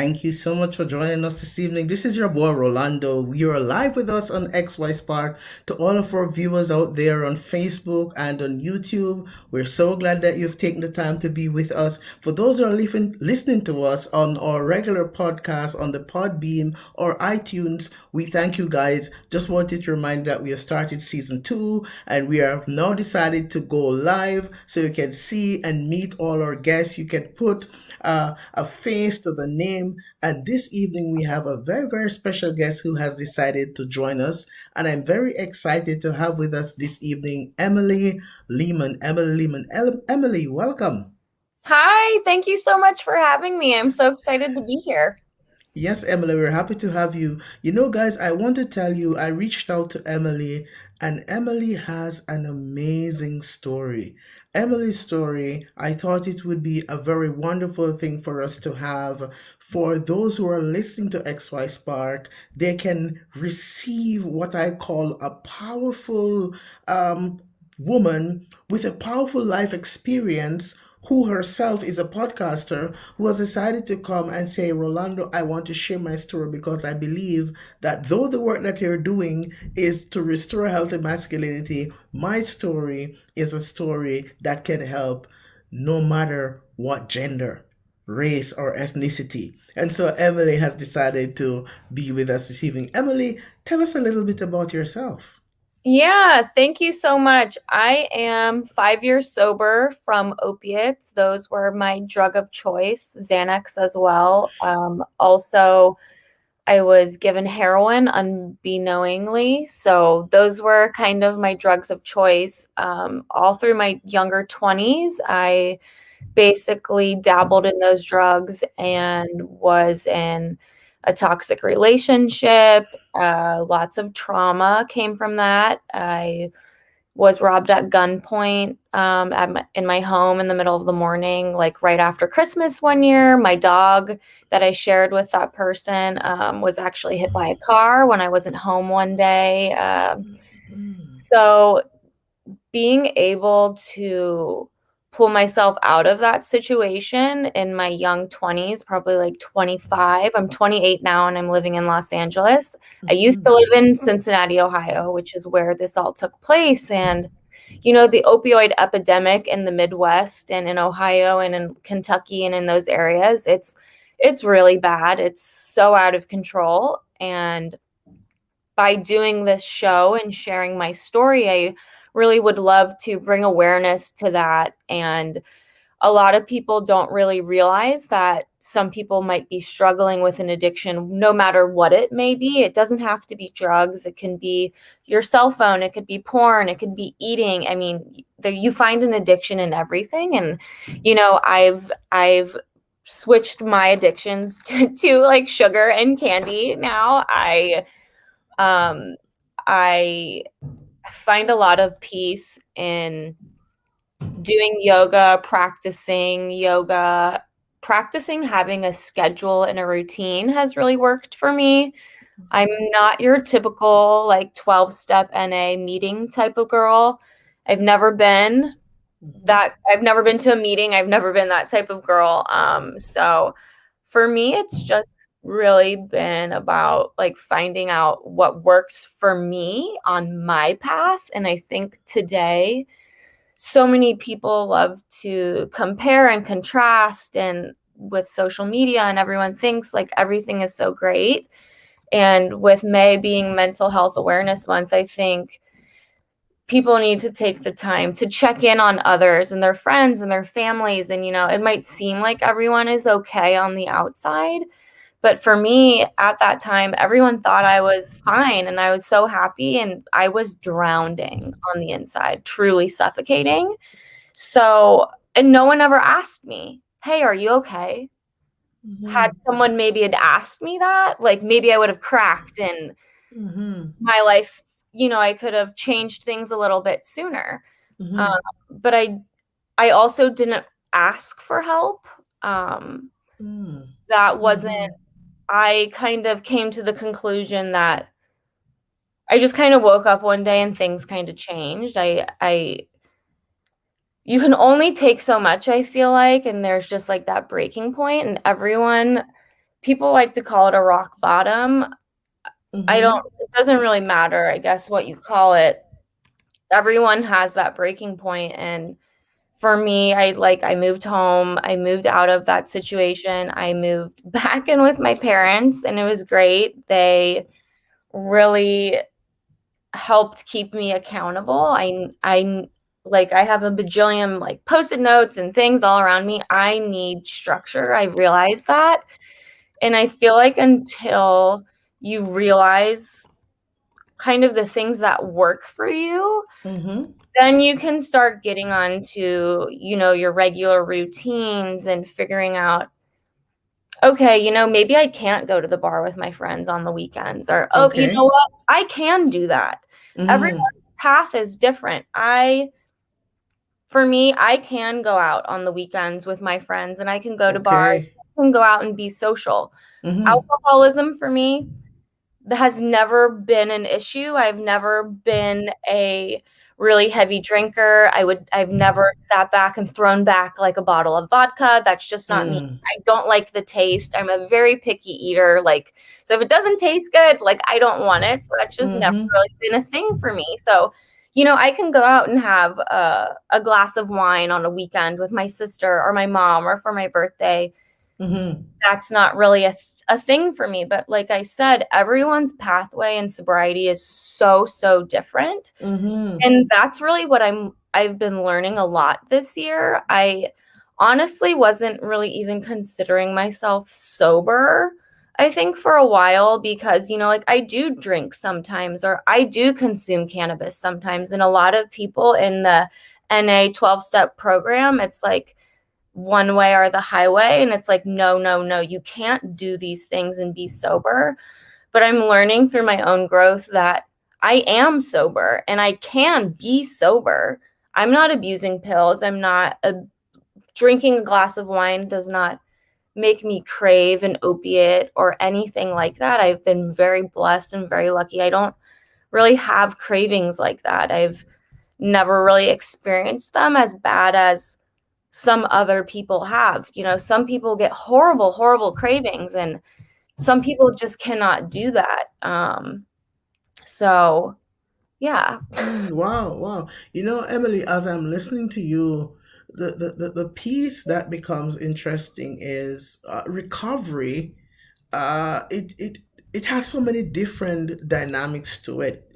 Thank you so much for joining us this evening. This is your boy Rolando. You're live with us on XY Spark. To all of our viewers out there on Facebook and on YouTube, we're so glad that you've taken the time to be with us. For those who are listening to us on our regular podcast on the Podbeam or iTunes, we thank you guys. Just wanted to remind you that we have started season 2 and we have now decided to go live so you can see and meet all our guests. You can put a face to the name. And this evening, we have a very, very special guest who has decided to join us. And I'm very excited to have with us this evening Emily Lehmann. Emily, welcome. Hi, thank you so much for having me. I'm so excited to be here. Yes, Emily, we're happy to have you. You know, guys, I want to tell you, I reached out to Emily, and Emily has an amazing story. Emily's story, I thought it would be a very wonderful thing for us to have for those who are listening to XY Spark. They can receive what I call a powerful woman with a powerful life experience who herself is a podcaster who has decided to come and say, Rolando, I want to share my story because I believe that though the work that you're doing is to restore healthy masculinity, my story is a story that can help no matter what gender, race, or ethnicity. And so Emily has decided to be with us this evening. Emily, tell us a little bit about yourself. Yeah, thank you so much. I am 5 years sober from opiates. Those were my drug of choice, Xanax as well. Also, I was given heroin unbeknowingly. So those were kind of my drugs of choice. All through my younger 20s, I basically dabbled in those drugs and was in a toxic relationship. Lots of trauma came from that. I was robbed at gunpoint in my home in the middle of the morning, like right after Christmas one year. My dog that I shared with that person was actually hit by a car when I wasn't home one day. Mm, So being able to pull myself out of that situation in my young 20s, probably like 25. I'm 28 now and I'm living in Los Angeles. I used to mhm. live in Cincinnati, Ohio, which is where this all took place. And, the opioid epidemic in the Midwest and in Ohio and in Kentucky and in those areas, it's really bad. It's so out of control. And by doing this show and sharing my story, I really would love to bring awareness to that. And a lot of people don't really realize that some people might be struggling with an addiction, no matter what it may be. It doesn't have to be drugs. It can be your cell phone. It could be porn. It could be eating. I mean, you find an addiction in everything. And, I've switched my addictions to like sugar and candy now. Um, I find a lot of peace in doing practicing having a schedule and a routine has really worked for me. I'm not your typical like 12-step NA meeting type of girl. I've never been I've never been to a meeting. I've never been that type of girl. So for me, it's just really been about like finding out what works for me on my path. And I think today, so many people love to compare and contrast and with social media and everyone thinks like everything is so great. And with May being Mental Health Awareness Month, I think people need to take the time to check in on others and their friends and their families. And, it might seem like everyone is okay on the outside. But for me at that time, everyone thought I was fine and I was so happy and I was drowning on the inside, truly suffocating. So, and no one ever asked me, hey, are you okay? Had Mhm, someone maybe had asked me that, like maybe I would have cracked and mhm, my life, I could have changed things a little bit sooner. Um, mhm, but I also didn't ask for help. Um, mm, that wasn't, mhm, I kind of came to the conclusion that I just kind of woke up one day and things kind of changed. You can only take so much, I feel like, and there's just like that breaking point, and people like to call it a rock bottom. I don't, Mm-hmm. it doesn't really matter, I guess, what you call it. Everyone has that breaking point, and for me, I moved home. I moved out of that situation. I moved back in with my parents, and it was great. They really helped keep me accountable. I have a bajillion like post-it notes and things all around me. I need structure. I've realized that. And I feel like until you realize kind of the things that work for you, Mm-hmm. then you can start getting on to, your regular routines and figuring out, okay, maybe I can't go to the bar with my friends on the weekends, or, oh, you know Okay. what? I can do that. Everyone's Mm-hmm. path is different. For me, I can go out on the weekends with my friends and I can go to bars, Okay. I can go out and be social. Mm-hmm. Alcoholism for me, that has never been an issue. I've never been a really heavy drinker. I've never sat back and thrown back like a bottle of vodka. That's just not me. Mm. I don't like the taste. I'm a very picky eater. Like, so if it doesn't taste good, like I don't want it. So that's just never Mm-hmm. really been a thing for me. So, I can go out and have a glass of wine on a weekend with my sister or my mom or for my birthday. Mm-hmm. That's not really a thing for me. But like I said, everyone's pathway in sobriety is so, so different. Mm-hmm. And that's really what I've been learning a lot this year. I honestly wasn't really even considering myself sober, I think, for a while, because, like I do drink sometimes, or I do consume cannabis sometimes. And a lot of people in the NA 12-step program, it's like one way or the highway. And it's like, no, no, no, you can't do these things and be sober. But I'm learning through my own growth that I am sober and I can be sober. I'm not abusing pills. I'm not drinking a glass of wine does not make me crave an opiate or anything like that. I've been very blessed and very lucky. I don't really have cravings like that. I've never really experienced them as bad as some other people have. Some people get horrible, horrible cravings, and some people just cannot do that. So yeah. Mm, wow, wow. Emily, as I'm listening to you, the piece that becomes interesting is recovery. It has so many different dynamics to it,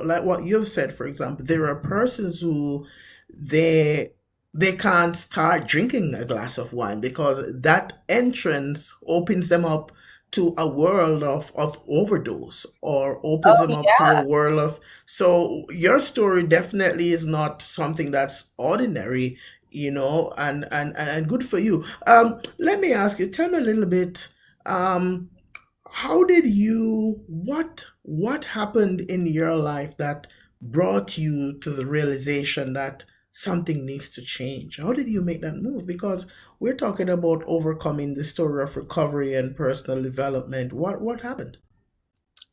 like what you've said. For example, there are persons who they they can't start drinking a glass of wine because that entrance opens them up to a world of overdose, or opens Oh them up to a yeah. world of. So your story definitely is not something that's ordinary, and good for you. Let me ask you, tell me a little bit. How did you what happened in your life that brought you to the realization that something needs to change? How did you make that move? Because we're talking about overcoming the story of recovery and personal development. What happened?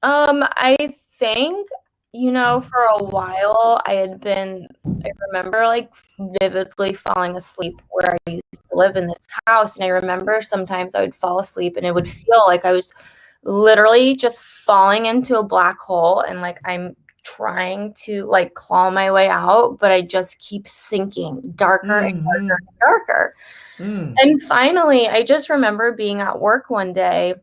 I think, for a while I remember like vividly falling asleep where I used to live in this house. And I remember sometimes I would fall asleep and it would feel like I was literally just falling into a black hole, and like I'm trying to like claw my way out, but I just keep sinking darker and darker Mm-hmm. and darker. Mm. And finally, I just remember being at work one day,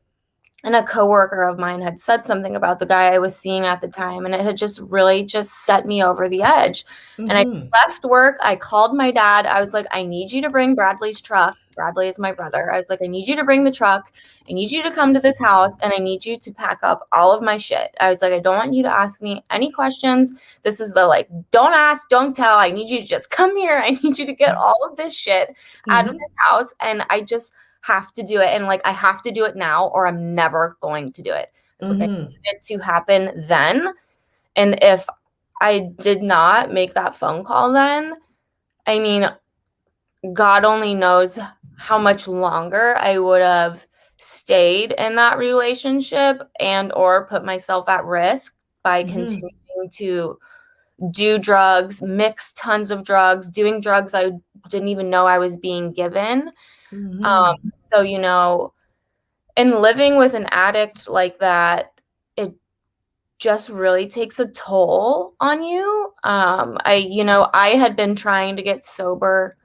and a coworker of mine had said something about the guy I was seeing at the time, and it had just really just set me over the edge. And I Mm-hmm. left work. I called my dad. I was like, I need you to bring Bradley's truck. Bradley is my brother. I was like, I need you to bring the truck. I need you to come to this house, and I need you to pack up all of my shit. I was like, I don't want you to ask me any questions. This is the like, don't ask, don't tell. I need you to just come here. I need you to get all of this shit out of Mm-hmm. this house. And I just have to do it. And like, I have to do it now or I'm never going to do it. It's like, I Mm-hmm. need it to happen then. And if I did not make that phone call then, I mean, God only knows how much longer I would have stayed in that relationship and or put myself at risk by Mm-hmm. continuing to do drugs, mix tons of drugs, doing drugs I didn't even know I was being given. Mm-hmm. So, And living with an addict like that, it just really takes a toll on you. I had been trying to get sober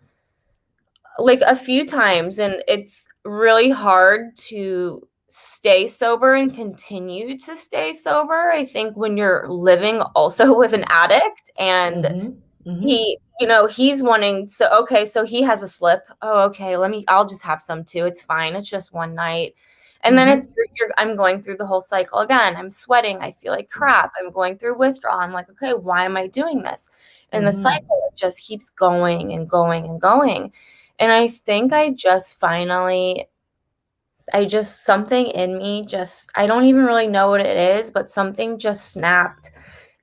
like a few times, and it's really hard to stay sober and continue to stay sober. I think when you're living also with an addict and Mm-hmm. Mm-hmm. he's wanting, so okay, so he has a slip. Oh, okay, I'll just have some too. It's fine. It's just one night. And then Mm-hmm. I'm going through the whole cycle again. I'm sweating. I feel like crap. I'm going through withdrawal. I'm like, okay, why am I doing this? And the Mm-hmm. cycle just keeps going and going and going. And I think something in me just, I don't even really know what it is, but something just snapped.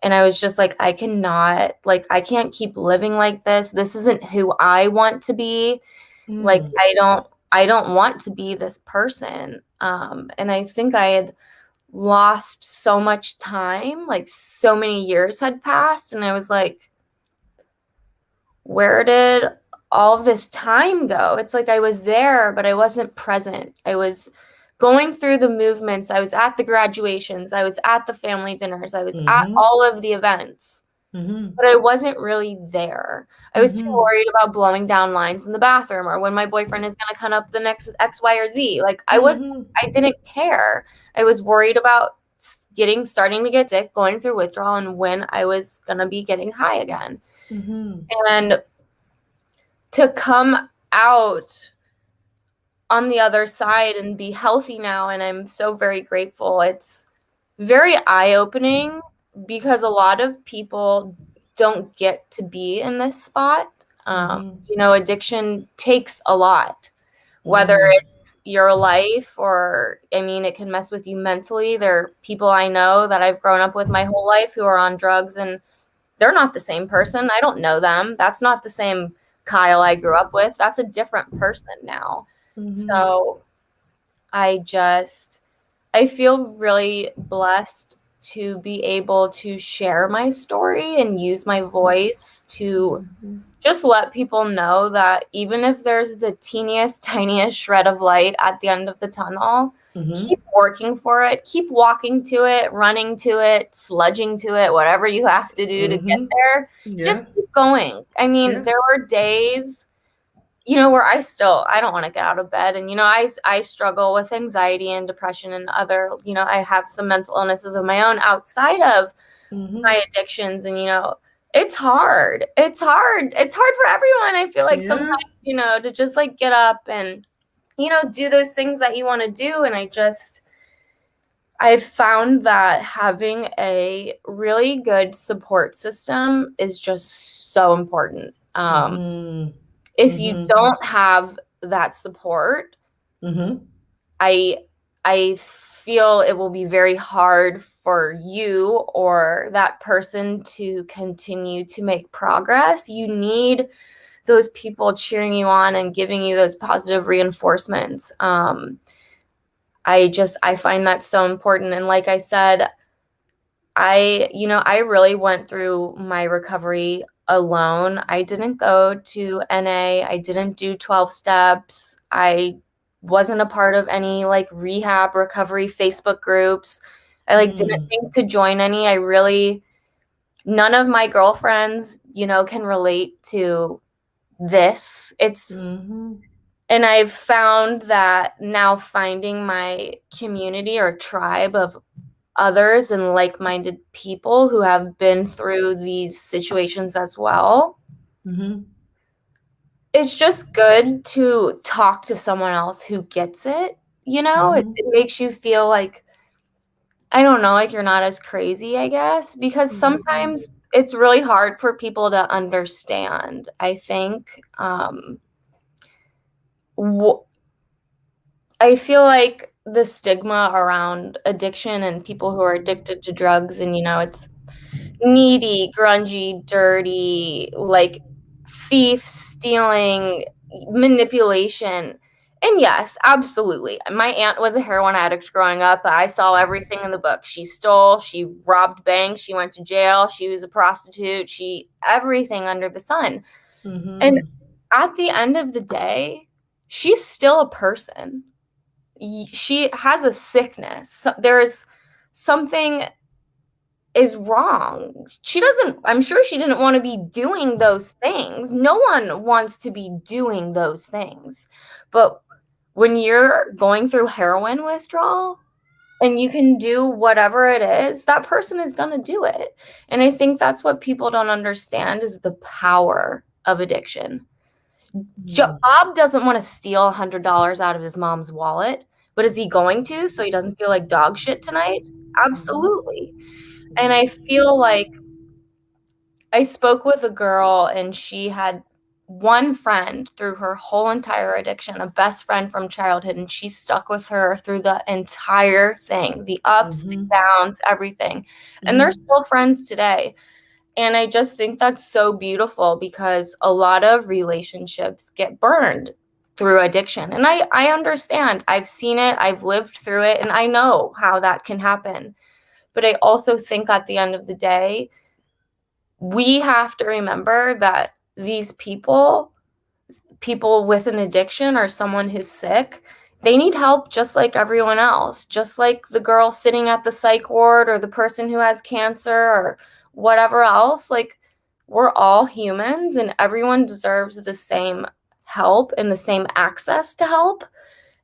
And I was just like, I can't keep living like this. This isn't who I want to be. Like, Mm. I don't want to be this person. And I think I had lost so much time, like so many years had passed. And I was like, where did all of this time go? It's like I was there, but I wasn't present. I was going through the movements. I was at the graduations. I was at the family dinners. I was at Mm-hmm. all of the events, Mm-hmm. but I wasn't really there. I was too Mm-hmm. worried about blowing down lines in the bathroom or when my boyfriend is going to come up the next X, Y, or Z. Like Mm-hmm. I didn't care. I was worried about starting to get sick, going through withdrawal, and when I was going to be getting high again. Mm-hmm. And to come out on the other side and be healthy now, and I'm so very grateful. It's very eye-opening because a lot of people don't get to be in this spot. Mm-hmm. Addiction takes a lot, whether Mm-hmm. it's your life or, I mean, it can mess with you mentally. There are people I know that I've grown up with my whole life who are on drugs, and they're not the same person. I don't know them. That's not the same Kyle I grew up with. That's a different person now. Mm-hmm. So I just, I feel really blessed to be able to share my story and use my voice to Mm-hmm. just let people know that even if there's the teeniest, tiniest shred of light at the end of the tunnel, Mm-hmm. keep working for it, keep walking to it, running to it, sludging to it, whatever you have to do to get Mm-hmm. there. Just Yeah. keep going. I mean, Yeah. there were days where I don't want to get out of bed. And, I struggle with anxiety and depression and other, I have some mental illnesses of my own outside of Mm-hmm. my addictions. And, it's hard. It's hard. It's hard for everyone. I feel like sometimes, Yeah. to just like get up and, do those things that you want to do. And I've found that having a really good support system is just so important. Mm-hmm. If you Mm-hmm. don't have that support, Mm-hmm. I I feel it will be very hard for you or that person to continue to make progress. You need those people cheering you on and giving you those positive reinforcements. I find that so important. And like I said, I really went through my recovery alone. I didn't go to NA. I didn't do 12 steps. I wasn't a part of any like rehab recovery Facebook groups. I like didn't Mm. think to join any. None of my girlfriends, can relate to this. Mm-hmm. And I've found that now finding my community or tribe of others and like-minded people who have been through these situations as well. Mm-hmm. It's just good to talk to someone else who gets it, Mm-hmm. it makes you feel like, I don't know, like you're not as crazy, I guess, because Mm-hmm. sometimes it's really hard for people to understand, I think. Wh- I feel like the stigma around addiction and people who are addicted to drugs, and it's needy, grungy, dirty, like thief, stealing, manipulation. And yes, absolutely. My aunt was a heroin addict growing up. I saw everything in the book. She stole, she robbed banks, she went to jail, she was a prostitute, everything under the sun. And Mm-hmm. at the end of the day, she's still a person. she has a sickness. There's something is wrong. She doesn't, I'm sure she didn't want to be doing those things. No one wants to be doing those things. But when you're going through heroin withdrawal and you can do whatever it is, that person is going to do it. And I think that's what people don't understand is the power of addiction. Mm, Bob doesn't want to steal $100 out of his mom's wallet, but is he going to so he doesn't feel like dog shit tonight? mhm, Absolutely. And I feel like I spoke with a girl and she had one friend through her whole entire addiction, a best friend from childhood, and she stuck with her through the entire thing, the ups, the mhm, downs, everything. And they're mhm. still friends today. And I just think that's so beautiful because a lot of relationships get burned through addiction. And I understand. I've seen it, I've lived through it, and I know how that can happen. But I also think at the end of the day, we have to remember that these people with an addiction or someone who's sick, they need help just like everyone else, just like the girl sitting at the psych ward or the person who has cancer or whatever else. Like, we're all humans and everyone deserves the same help and the same access to help.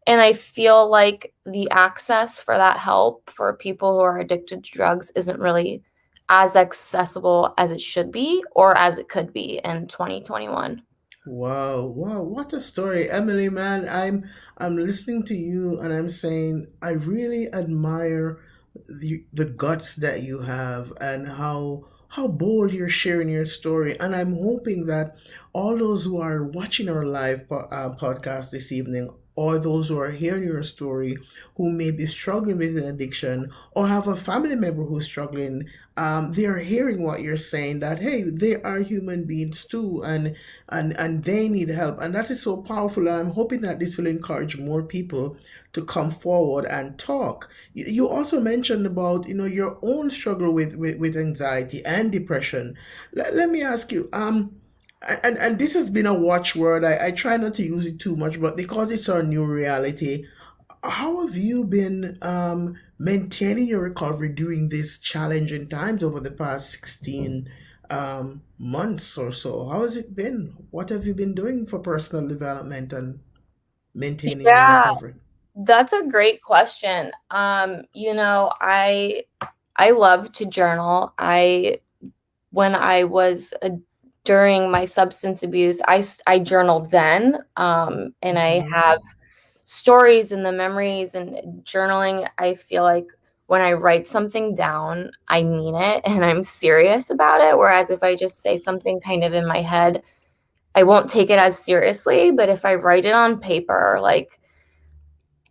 And I feel like the access for that help for people who are addicted to drugs isn't really as accessible as it should be or as it could be in 2021. Wow, wow, what a story, Emily, man. I'm listening to you and I'm saying I really admire the guts that you have and how bold you're sharing your story. And I'm hoping that all those who are watching our live podcast this evening, or those who are hearing your story, who may be struggling with an addiction or have a family member who's struggling, they are hearing what you're saying, that hey, they are human beings too, and they need help, and that is so powerful. And I'm hoping that this will encourage more people to come forward and talk. You also mentioned about your own struggle with anxiety and depression. Let me ask you, and this has been a watchword. I try not to use it too much, but because it's our new reality, how have you been maintaining your recovery during these challenging times over the past 16 months or so? How has it been? What have you been doing for personal development and maintaining your Yeah, recovery? that's a great question. I love to journal. I when I was during my substance abuse, I journaled then, and I Mm-hmm. have stories and the memories and journaling. I feel like when I write something down, I mean it and I'm serious about it. Whereas if I just say something kind of in my head, I won't take it as seriously. But if I write it on paper, like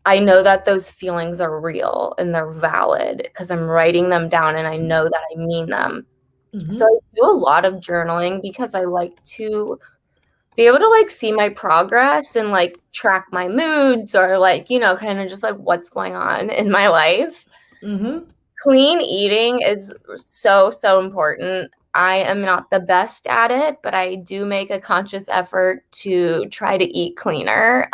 I know that those feelings are real and they're valid because I'm writing them down and I know that I mean them. So Mm-hmm. I do a lot of journaling because I like to be able to like see my progress and like track my moods or like, kind of just like what's going on in my life. Mm-hmm. Clean eating is so, so important. I am not the best at it, but I do make a conscious effort to try to eat cleaner.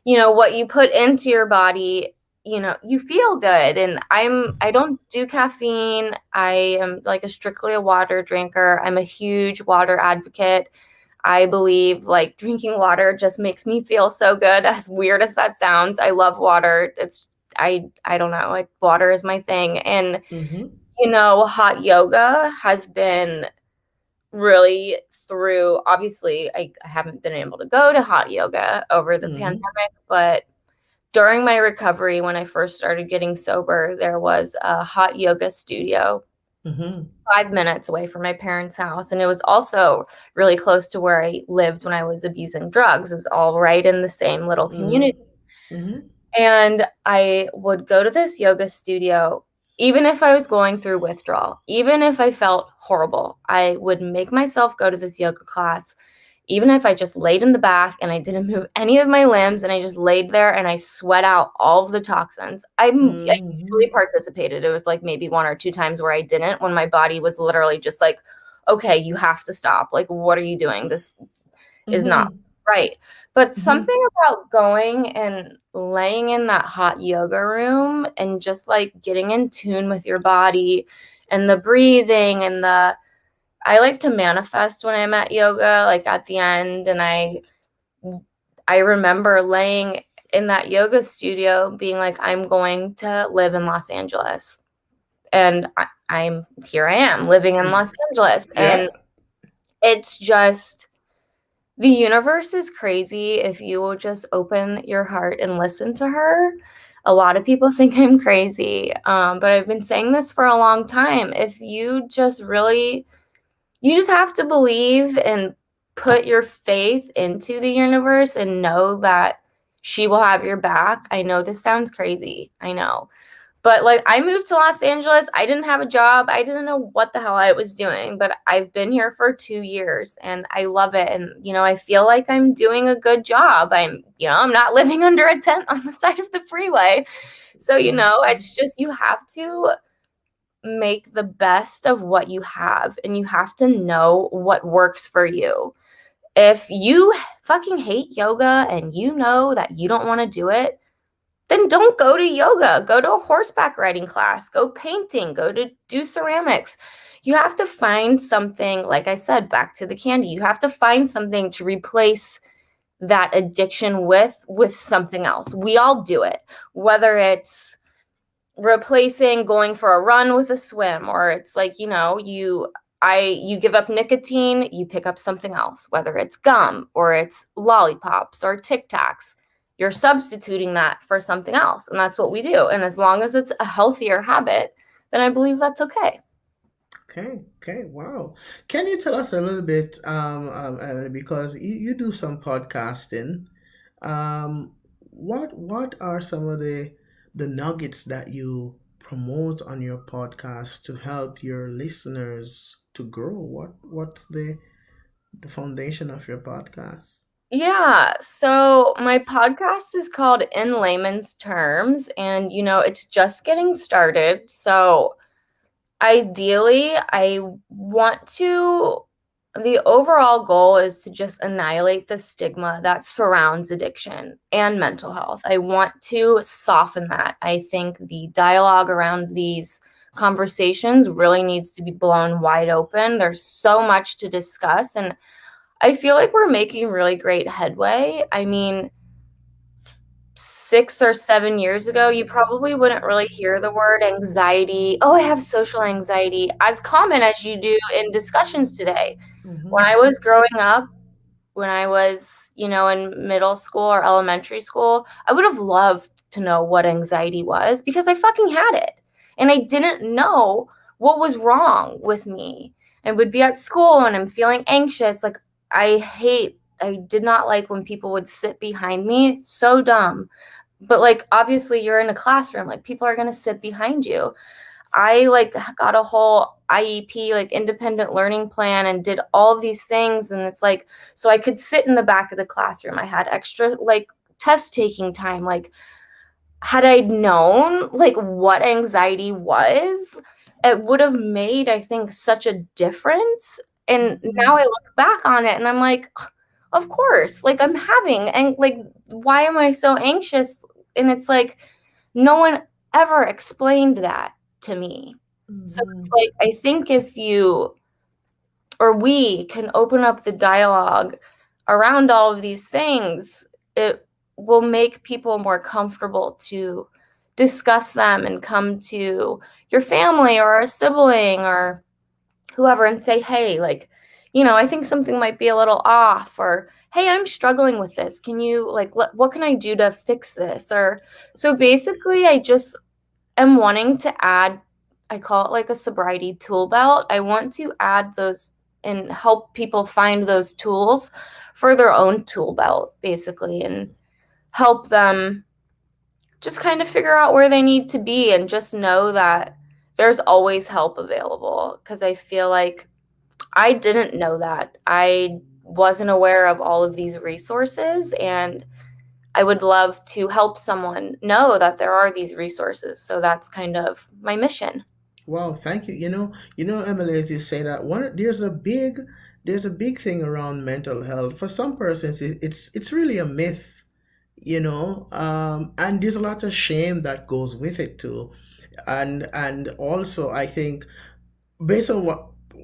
What you put into your body, you feel good. And I don't do caffeine. I am like a strictly a water drinker. I'm a huge water advocate. I believe like drinking water just makes me feel so good, as weird as that sounds. I love water. I don't know, like water is my thing. And Mm-hmm. hot yoga has been really through obviously I haven't been able to go to hot yoga over the pandemic, Mm-hmm. but during my recovery when I first started getting sober, there was a hot yoga studio Mm-hmm. 5 minutes away from my parents' house. And it was also really close to where I lived when I was abusing drugs. It was all right in the same little Mm-hmm. community. Mm-hmm. And I would go to this yoga studio, even if I was going through withdrawal, even if I felt horrible, I would make myself go to this yoga class even if I just laid in the bath and I didn't move any of my limbs and I just laid there and I sweat out all of the toxins. I usually Mm-hmm. participated. It was like maybe one or two times where I didn't, when my body was literally just like, okay, you have to stop. Like, what are you doing? This is not. Mm-hmm. Right. But Mm-hmm. something about going and laying in that hot yoga room and just like getting in tune with your body and the breathing and the I like to manifest when I'm at yoga, like at the end, and I remember laying in that yoga studio being like, I'm going to live in Los Angeles. And I'm here I am living in Los Angeles. Yeah. And it's just the universe is crazy if you will just open your heart and listen to her. A lot of people think I'm crazy, but I've been saying this for a long time. If you just really you just have to believe and put your faith into the universe and know that she will have your back. I know this sounds crazy. I know. But like I moved to Los Angeles, I didn't have a job. I didn't know what the hell I was doing, but I've been here for 2 years and I love it and I feel like I'm doing a good job. I'm not living under a tent on the side of the freeway. So, it's just you have to make the best of what you have and you have to know what works for you. If you fucking hate yoga and you know that you don't want to do it, then don't go to yoga. Go to a horseback riding class, go painting, go to do ceramics. You have to find something, like I said, back to the candy. You have to find something to replace that addiction with something else. We all do it, whether it's replacing going for a run with a swim or it's like you give up nicotine, you pick up something else, whether it's gum or it's lollipops or Tic Tacs. You're substituting that for something else, and that's what we do. And as long as it's a healthier habit, then I believe that's okay. Okay, okay, wow. Can you tell us a little bit, because you do some podcasting, what are some of the nuggets that you promote on your podcast to help your listeners to grow? What's the foundation of your podcast? Yeah, so my podcast is called In Layman's Terms, and it's just getting started. So ideally, the overall goal is to just annihilate the stigma that surrounds addiction and mental health. I want to soften that. I think the dialogue around these conversations really needs to be blown wide open. There's so much to discuss, and I feel like we're making really great headway. I mean, 6 or 7 years ago, you probably wouldn't really hear the word anxiety. Oh, I have social anxiety as common as you do in discussions today. When Mm-hmm. I was growing up, when I was, in middle school or elementary school, I would have loved to know what anxiety was because I fucking had it. And I didn't know what was wrong with me. I would be at school and I'm feeling anxious. Like, I did not like when people would sit behind me. So dumb. But like, obviously, you're in a classroom, like, people are going to sit behind you. I like got a whole IEP, like independent learning plan, and did all of these things. And it's like, so I could sit in the back of the classroom. I had extra like test taking time. Like, had I known like what anxiety was, it would have made, I think, such a difference. And now Mm-hmm. I look back on it and I'm like, of course, like I'm having, and like, why am I so anxious? And it's like, no one ever explained that to me. So it's Mm-hmm. like, I think if you or we can open up the dialogue around all of these things, it will make people more comfortable to discuss them and come to your family or a sibling or whoever and say, hey, like, I think something might be a little off, or hey, I'm struggling with this. Can you, like, what can I do to fix this? Or so basically, I just am wanting to add, I call it like a sobriety tool belt. I want to add those and help people find those tools for their own tool belt, basically, and help them just kind of figure out where they need to be and just know that there's always help available. Because I feel like I didn't know that. I wasn't aware of all of these resources, and I would love to help someone know that there are these resources. So that's kind of my mission. Wow, thank you. Emily, as you say that, there's a big there's a big thing around mental health. For some persons, it's really a myth, and there's a lot of shame that goes with it too. And also, I think, based on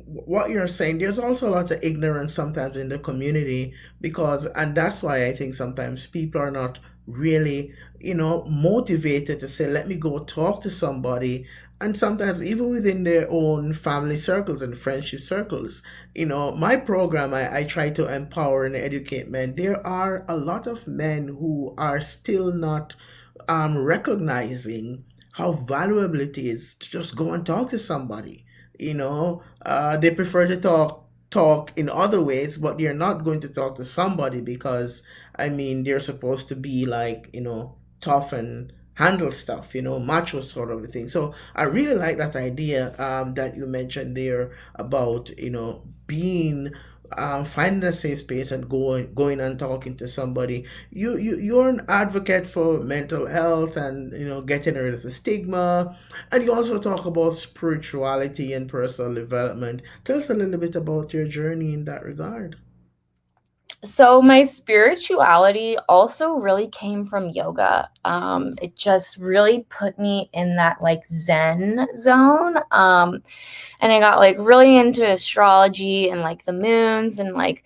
what you're saying, there's also a lot of ignorance sometimes in the community, because, and that's why I think sometimes people are not really, motivated to say, let me go talk to somebody. And sometimes even within their own family circles and friendship circles, my program, I try to empower and educate men. There are a lot of men who are still not recognizing how valuable it is to just go and talk to somebody. They prefer to talk in other ways, but they're not going to talk to somebody because, I mean, they're supposed to be like, tough and handle stuff, macho sort of a thing. So I really like that idea that you mentioned there about, being finding a safe space and going and talking to somebody. You're an advocate for mental health and, getting rid of the stigma, and you also talk about spirituality and personal development. Tell us a little bit about your journey in that regard. So my spirituality also really came from yoga. It just really put me in that like Zen zone. And I got like really into astrology and like the moons, and like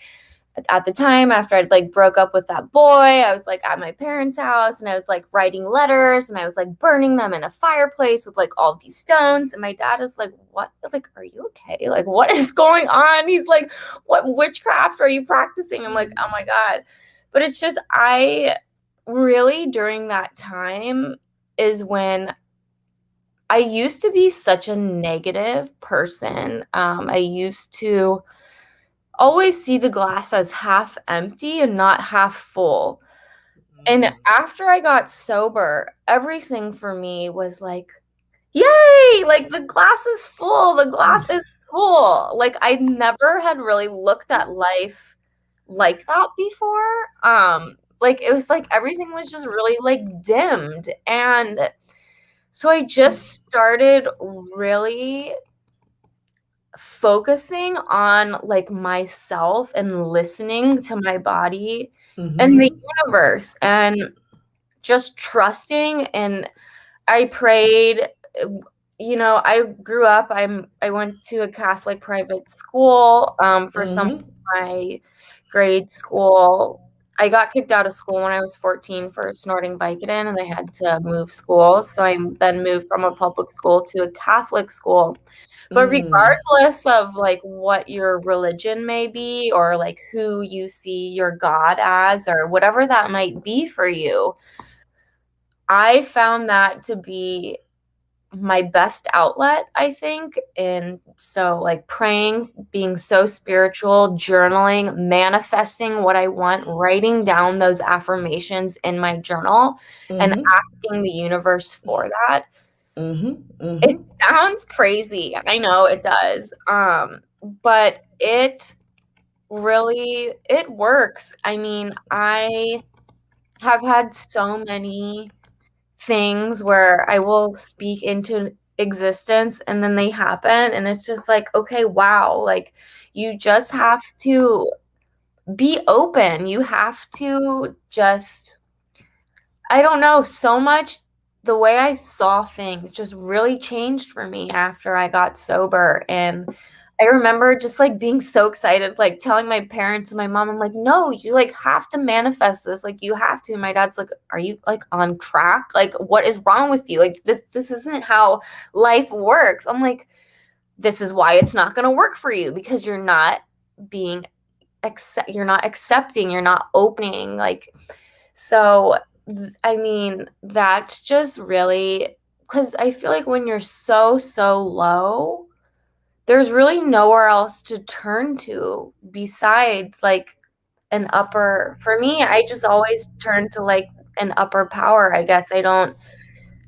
at the time after I'd like broke up with that boy, I was like at my parents' house and I was like writing letters and I was like burning them in a fireplace with like all these stones. And my dad is like, "What? Like, are you okay? Like, what is going on?" He's like, "What witchcraft are you practicing?" I'm like, "Oh my God." But it's just, I really, during that time is when I used to be such a negative person. I used to always see the glass as half empty and not half full. And Mm. after I got sober, everything for me was like, yay, like the glass is full, the glass is full. Like I never had really looked at life like that before. Like it was like everything was just really like dimmed. And so I just started really focusing on like myself and listening to my body and the Mm-hmm. universe and just trusting. And I prayed. I grew up, I went to a Catholic private school for some of Mm-hmm. my grade school. I got kicked out of school when I was 14 for snorting Vicodin, and I had to move schools. So I then moved from a public school to a Catholic school. But Mm. regardless of like what your religion may be, or like who you see your God as, or whatever that might be for you, I found that to be my best outlet, I think. And so, like, praying, being so spiritual, journaling, manifesting what I want, writing down those affirmations in my journal, and Mm-hmm. asking the universe for that. Mm-hmm. It Mm-hmm. sounds crazy. I know it does. But it works. I mean, I have had so many things where I will speak into existence and then they happen, and it's just like, okay, wow, like you just have to be open. You have to just, I don't know, so much. The way I saw things just really changed for me after I got sober. And I remember just like being so excited, like telling my parents and my mom, I'm like, no, you like have to manifest this. Like you have to. And my dad's like, are you like on crack? Like, what is wrong with you? Like this isn't how life works. I'm like, this is why it's not gonna work for you, because you're not being you're not accepting, you're not opening. Like, so I mean, that's just really, because I feel like when you're so low, there's really nowhere else to turn to besides like an upper. For me, I just always turn to like an upper power. I guess I don't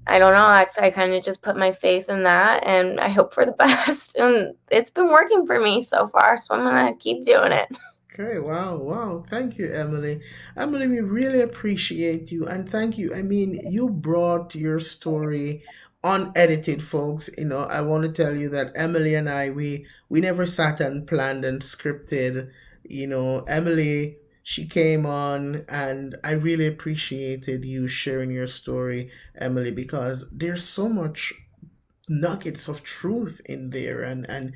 know. I kind of just put my faith in that and I hope for the best. And it's been working for me so far. So I'm going to keep doing it. Okay, wow, wow. Thank you, Emily. Emily, we really appreciate you and thank you. I mean, you brought your story unedited, folks. I want to tell you that Emily and I, we never sat and planned and scripted. Emily, she came on, and I really appreciated you sharing your story, Emily, because there's so much nuggets of truth in there, and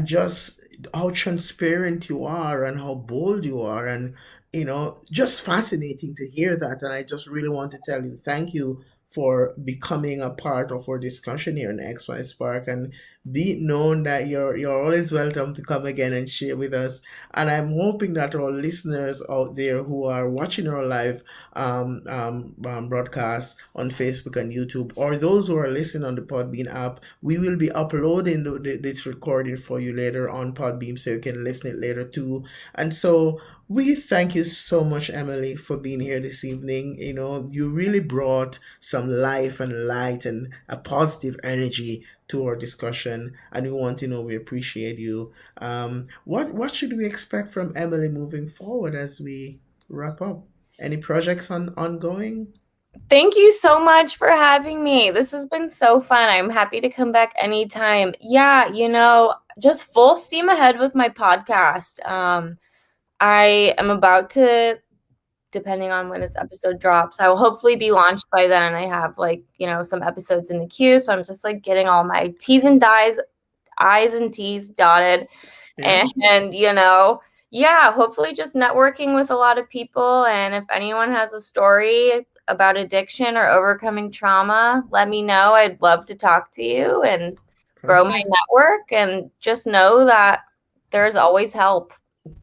just how transparent you are and how bold you are, and just fascinating to hear that. And I just really want to tell you thank you for becoming a part of our discussion here in XY Spark, and be it known that you're always welcome to come again and share with us. And I'm hoping that our listeners out there who are watching our live broadcast on Facebook and YouTube, or those who are listening on the Podbean app, we will be uploading this recording for you later on Podbean, so you can listen it later too. And so we thank you so much, Emily, for being here this evening. You really brought some life and light and a positive energy to our discussion, and we want to know we appreciate you. What should we expect from Emily moving forward as we wrap up? Any projects ongoing? Thank you so much for having me. This has been so fun. I'm happy to come back anytime. Yeah, just full steam ahead with my podcast. I am about to, depending on when this episode drops, I will hopefully be launched by then. I have some episodes in the queue, so I'm just like getting all my T's and I's and T's dotted. Yeah, And yeah, hopefully just networking with a lot of people. And if anyone has a story about addiction or overcoming trauma, let me know. I'd love to talk to you and grow my perfect. network, and just know that there's always help.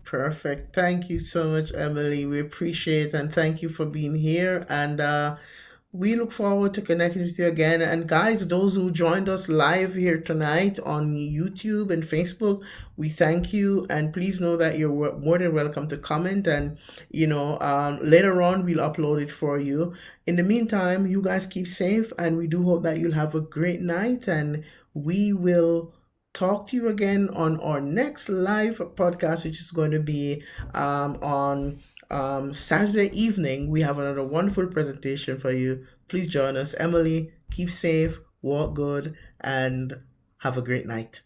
Perfect. Thank you so much, Emily. We appreciate and thank you for being here. And we look forward to connecting with you again. And guys, those who joined us live here tonight on YouTube and Facebook, we thank you. And please know that you're more than welcome to comment. And, later on, we'll upload it for you. In the meantime, you guys keep safe. And we do hope that you'll have a great night. And we will talk to you again on our next live podcast, which is going to be on Saturday evening. We have another wonderful presentation for you. Please join us. Emily, keep safe, walk good, and have a great night.